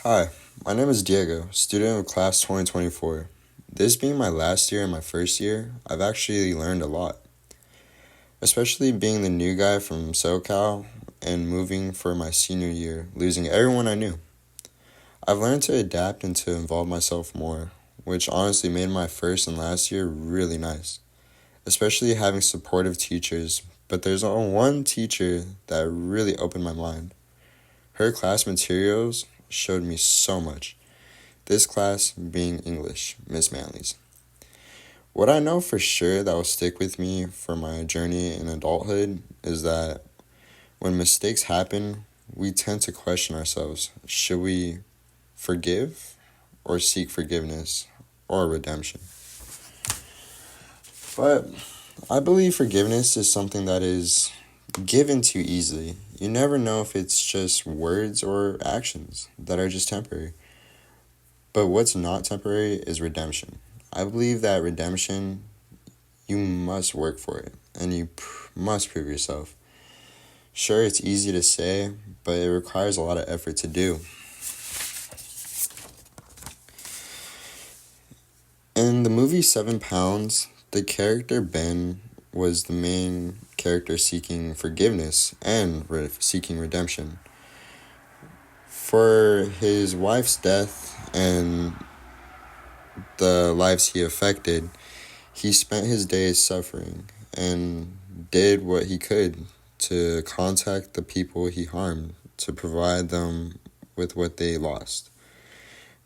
Hi, my name is Diego, student of class 2024. This being my last year and my first year, I've actually learned a lot, especially being the new guy from SoCal and moving for my senior year, losing everyone I knew. I've learned to adapt and to involve myself more, which honestly made my first and last year really nice, especially having supportive teachers. But there's only one teacher that really opened my mind. Her class materials showed me so much. This class being English, Miss Manley's. What I know for sure that will stick with me for my journey in adulthood is that when mistakes happen, we tend to question ourselves. Should we forgive or seek forgiveness or redemption? But I believe forgiveness is something that is given too easily. You never know if it's just words or actions that are just temporary. But what's not temporary is redemption. I believe that redemption, you must work for it, and you must prove yourself. Sure, it's easy to say, but it requires a lot of effort to do. In the movie 7 Pounds, the character Ben was the main character seeking forgiveness and seeking redemption. For his wife's death and the lives he affected, he spent his days suffering and did what he could to contact the people he harmed to provide them with what they lost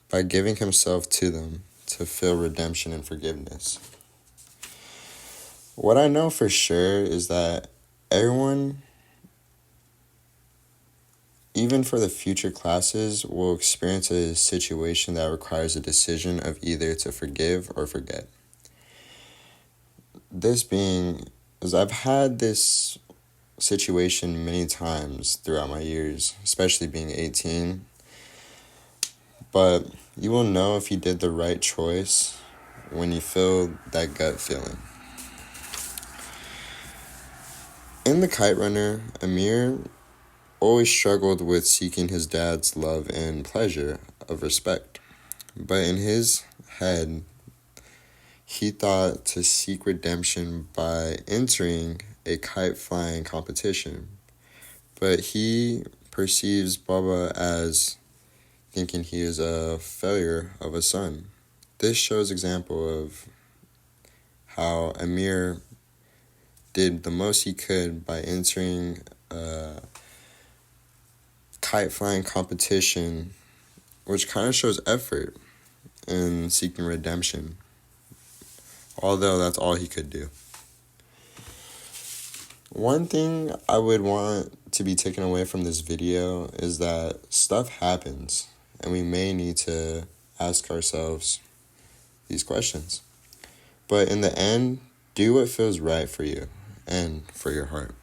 by giving himself to them to feel redemption and forgiveness. What I know for sure is that everyone, even for the future classes, will experience a situation that requires a decision of either to forgive or forget. This being, as I've had this situation many times throughout my years, especially being 18, but you will know if you did the right choice when you feel that gut feeling. In The Kite Runner, Amir always struggled with seeking his dad's love and pleasure of respect, but in his head, he thought to seek redemption by entering a kite flying competition, but he perceives Baba as thinking he is a failure of a son. This shows example of how Amir did the most he could by entering a kite flying competition, which kind of shows effort in seeking redemption, although that's all he could do. One thing I would want to be taken away from this video is that stuff happens, and we may need to ask ourselves these questions. But in the end, do what feels right for you and for your heart.